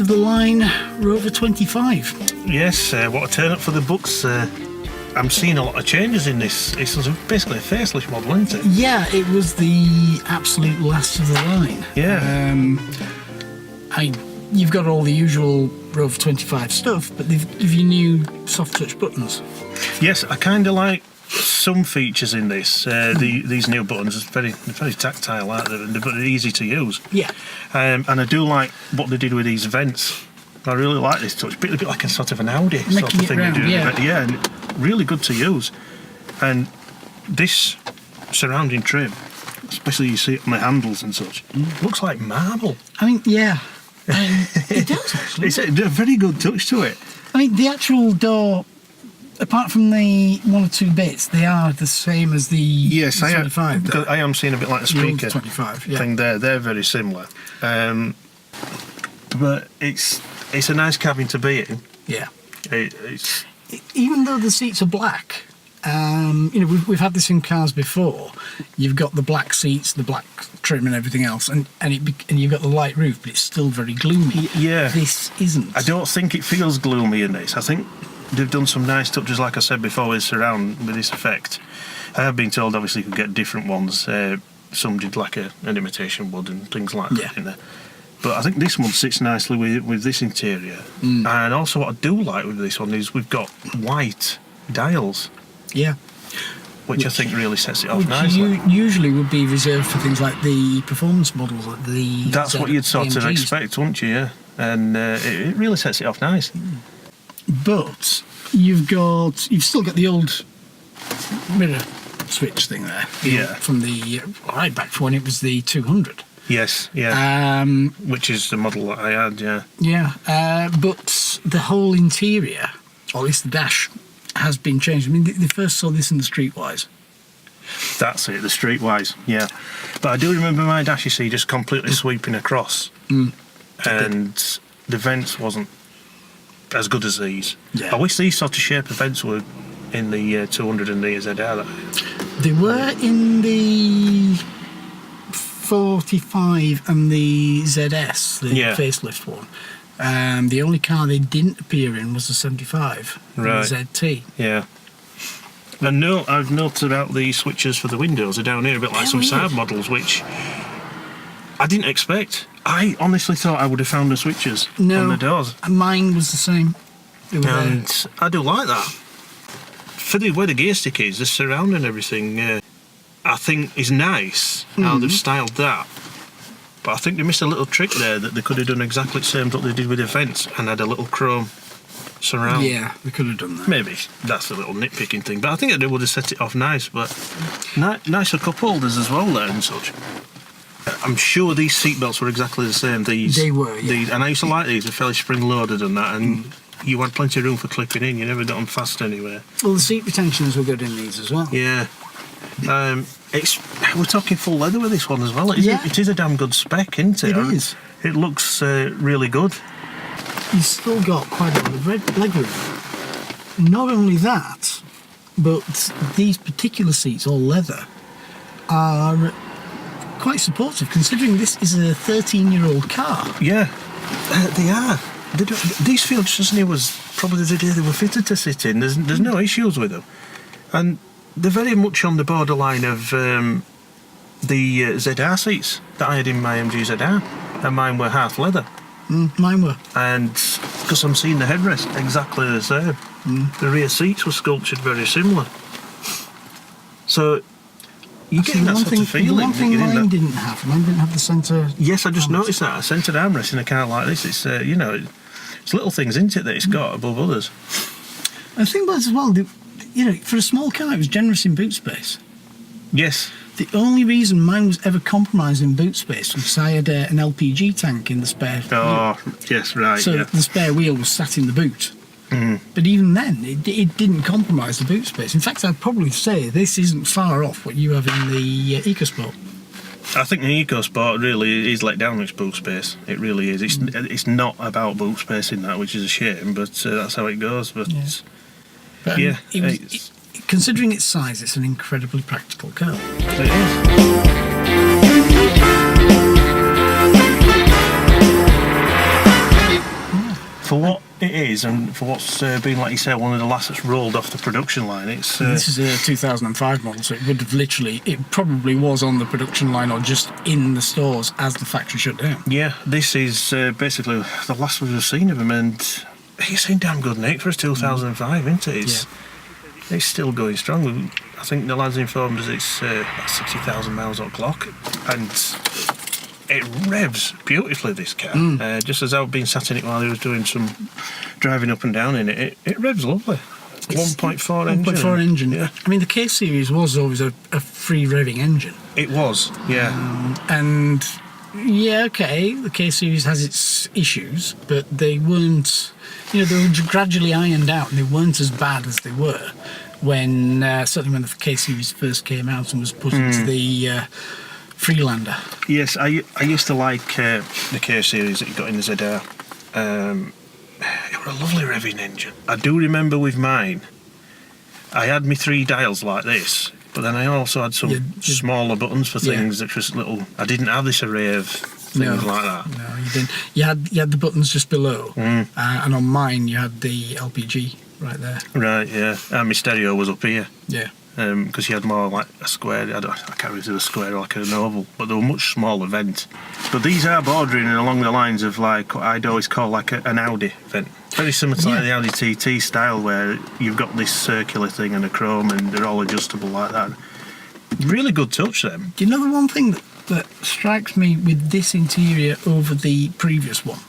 of the line Rover 25. Yes, what a turn up for the books. I'm seeing a lot of changes in this. It's basically a facelift model, isn't it? Yeah, it was the absolute last of the line. Yeah. You've got all the usual Rover 25 stuff, but they've given you new soft touch buttons. Yes, I kind of like some features in this. These new buttons are very tactile, aren't they? But they're easy to use. Yeah. And I do like what they did with these vents. I really like this touch. A bit like a sort of an Audi sort of thing round, they do. yeah. Yeah, and really good to use. And this surrounding trim, especially you see it on the handles and such, looks like marble. I mean, yeah. It does, actually. It's a very good touch to it. I mean, the actual door, apart from the one or two bits, they are the same as the 25. I am seeing a bit like a speaker 25, yeah. thing there. They're very similar. But it's a nice cabin to be in. Yeah. It's Even though the seats are black, we've had this in cars before. You've got the black seats, the black trim, and everything else, and you've got the light roof, but it's still very gloomy. Yeah. This isn't. I don't think it feels gloomy in this. I think they've done some nice touches, like I said before, with surround with this effect. I have been told, obviously, you could get different ones. Some did like an imitation wood and things like that in there. But I think this one sits nicely with this interior. And also what I do like with this one is we've got white dials. Yeah. Which I think really sets it off nicely. Usually would be reserved for things like the performance models, like the. That's what you'd sort of expect, wouldn't you? Yeah. And it really sets it off nice. But you've still got the old mirror switch thing there. Yeah. From the right back from when it was the 200. Yes. Yeah. Which is the model that I had. Yeah. Yeah. But the whole interior, or at least the dash, has been changed. I mean, they first saw this in the Streetwise. That's it, the Streetwise, yeah. But I do remember my dash, you see, just completely sweeping across. And the vents wasn't as good as these. Yeah. I wish these sort of shape of vents were in the 200 and the ZR. They were in the 45 and the ZS, the facelift one. The only car they didn't appear in was the 75, right. The ZT. Yeah. And I've noted about the switches for the windows are down here a bit like some side models, which I didn't expect. I honestly thought I would have found the switches on the doors. Mine was the same. And I do like that. For where the gear stick is, the surround and everything, I think is nice how they've styled that. But I think they missed a little trick there, that they could have done exactly the same what they did with the vents and had a little chrome surround. Yeah, they could have done that. Maybe that's a little nitpicking thing, but I think they would have set it off nice. But nicer cup holders as well there and such. I'm sure these seat belts were exactly the same. They were, yeah. And I used to like these. They're fairly spring-loaded and that, and you had plenty of room for clipping in. You never got them fast anywhere. Well, the seat retentions were good in these as well. Yeah. We're talking full leather with this one as well. It is a damn good spec, isn't it? It is. It looks really good. You've still got quite a lot of leg room. Not only that, but these particular seats, all leather, are quite supportive, considering this is a 13-year-old car. Yeah, they are. These feel just as new as probably the day they were fitted to sit in. There's no issues with them. And they're very much on the borderline of the ZR seats that I had in my MG ZR, and mine were half leather. Mine were. And because I'm seeing the headrest exactly the same, the rear seats were sculptured very similar. So you get that sort of feeling. The one thing mine didn't have the centre. Yes, I just noticed that. A centred armrest in a car like this, it's it's little things, isn't it, that it's got above others. I think as well, for a small car, it was generous in boot space. Yes. The only reason mine was ever compromised in boot space was I had an LPG tank in the spare wheel. Yes, right. So the spare wheel was sat in the boot. But even then, it didn't compromise the boot space. In fact, I'd probably say this isn't far off what you have in the EcoSport. I think the EcoSport really is let down its boot space. It really is. It's not about boot space in that, which is a shame, but that's how it goes. But yeah, considering its size, it's an incredibly practical car. It is. For what it is, and for what's been, like you said, one of the last that's rolled off the production line, it's... This is a 2005 model, so it would have it probably was on the production line or just in the stores as the factory shut down. Yeah, this is basically the last we've seen of him, and it's in damn good nick for a 2005, isn't it? It's still going strong. I think the lads informed us it's about 60,000 miles on clock, and it revs beautifully, this car. Just as I've been sat in it while I was doing some driving up and down in it, it revs lovely. It's 1.4 engine. 1.4 engine. Yeah. I mean, the K series was always a free revving engine. It was, yeah. And yeah, okay, the K series has its issues, but they weren't. They were gradually ironed out, and they weren't as bad as they were when certainly when the K series first came out and was put into the Freelander. Yes, I used to like the K series that you got in the ZR. It was a lovely revving engine. I do remember with mine, I had my 3 dials like this, but then I also had some smaller buttons for things that was little. I didn't have this array of things like that. No, you didn't. You had the buttons just below, and on mine you had the LPG right there. Right, yeah. And my stereo was up here. Yeah. Because you had more like a square. I can't remember if it was a square or like an oval, but they were much smaller vents. But these are bordering along the lines of like what I'd always call like an Audi vent. Very similar to like the Audi TT style, where you've got this circular thing and a chrome, and they're all adjustable like that. Really good touch, them. Do you know the one thing that strikes me with this interior over the previous one?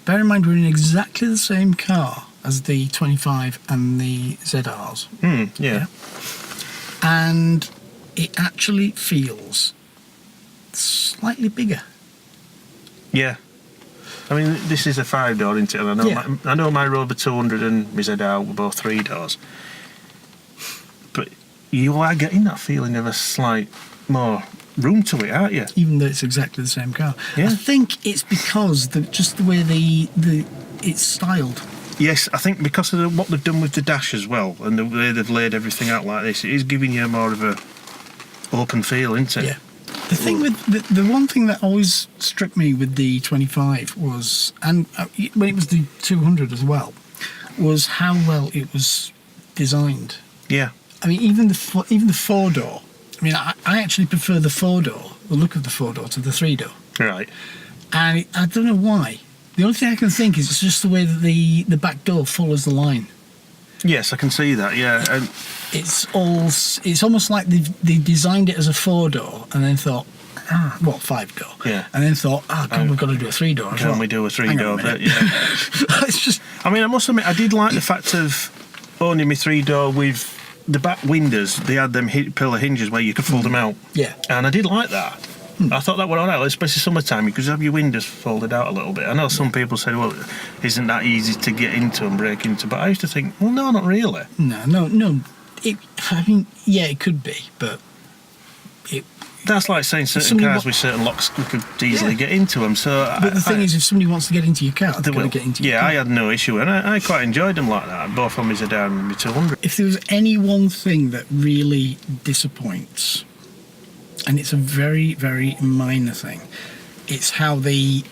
Bear in mind we're in exactly the same car as the 25 and the ZRs. Yeah. And it actually feels slightly bigger. Yeah. I mean, this is a 5-door, isn't it? And I know my Rover 200 and my ZR were both 3 doors. But you are getting that feeling of a slight more room to it, aren't you? Even though it's exactly the same car. Yeah. I think it's because just the way it's styled. Yes, I think because of what they've done with the dash as well, and the way they've laid everything out like this, it is giving you more of a open feel, isn't it? Yeah. The thing with the one thing that always struck me with the 25 was, and when it was the 200 as well, was how well it was designed. Yeah. I mean, even the 4-door. I mean, I actually prefer the 4-door, the look of the 4-door, to the 3-door. Right. And I don't know why. The only thing I can think is it's just the way that the back door follows the line. Yes, I can see that. Yeah, and it's almost like they designed it as a 4-door and then thought, 5-door. Yeah. And then thought, God, we've got to do a 3-door. Can we do a 3-door? Yeah. It's just. I mean, I must admit, I did like the fact of owning my 3-door with the back windows. They had them pillar hinges where you could fold them out. Yeah. And I did like that. I thought that were all right, especially summertime. You could have your windows folded out a little bit. I know some people said, well, isn't that easy to get into and break into? But I used to think, well, no, not really. No. It could be, but that's like saying certain cars with certain locks we could easily get into them. So, but the thing is, if somebody wants to get into your car, they've got to get into your car. Yeah, I had no issue, and I quite enjoyed them like that, both on my ZR and my 200. If there was any one thing that really disappoints, and it's a very, very minor thing, it's how the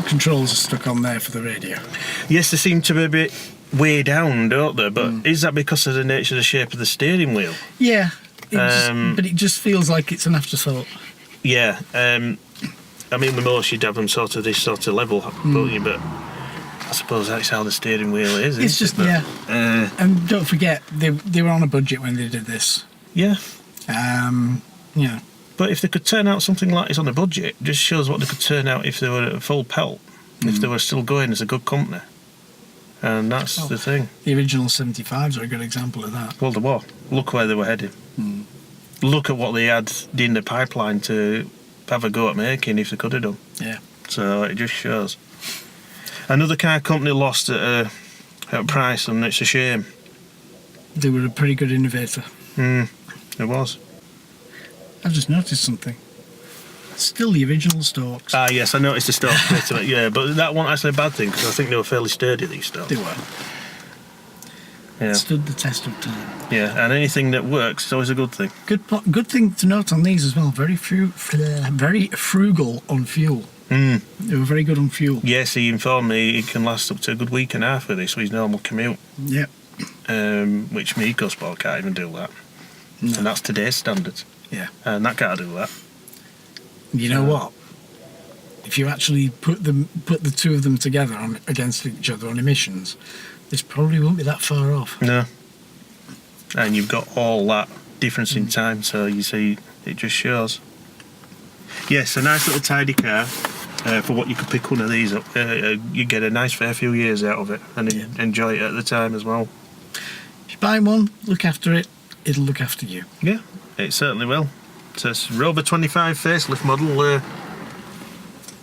controls are stuck on there for the radio. Yes, they seem to be a bit way down, don't they? But is that because of the nature of the shape of the steering wheel? Yeah, but it just feels like it's an afterthought. Yeah, I mean, with most you'd have them sort of this sort of level, don't you? But I suppose that's how the steering wheel is. It's just, and don't forget, they were on a budget when they did this. Yeah. Yeah. But if they could turn out something like this on a budget, it just shows what they could turn out if they were at full pelt, if they were still going as a good company. And that's the thing. The original 75s are a good example of that. Well, they were. Look where they were heading. Look at what they had in the pipeline to have a go at making if they could have done. Yeah. So it just shows. Another car company lost at a price, and it's a shame. They were a pretty good innovator. It was. I've just noticed something. Still the original stalks. Ah, yes, I noticed the stalks bit of it, yeah, but that wasn't actually a bad thing, because I think they were fairly sturdy, these stalks. They were. Yeah. Stood the test of time. Yeah, and anything that works is always a good thing. Good thing to note on these as well. Very frugal on fuel. They were very good on fuel. Yes, he informed me it can last up to a good week and a half with this with his normal commute. Yep. Which my EcoSport can't even do that. No. And that's today's standards. Yeah. And that can't do that. You know what? If you actually put the two of them together against each other on emissions, this probably won't be that far off. No. And you've got all that difference in time, so you see, it just shows. Yes, a nice little tidy car. For what you could pick one of these up, you get a nice fair few years out of it and enjoy it at the time as well. If you buy one, look after it, it'll look after you. Yeah, it certainly will. So it's Rover 25 facelift model,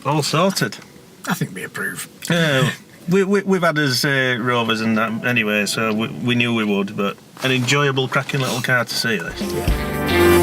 all sorted. I think we approve. We've had us Rovers and that anyway, so we knew we would, but an enjoyable, cracking little car to see this. Yeah.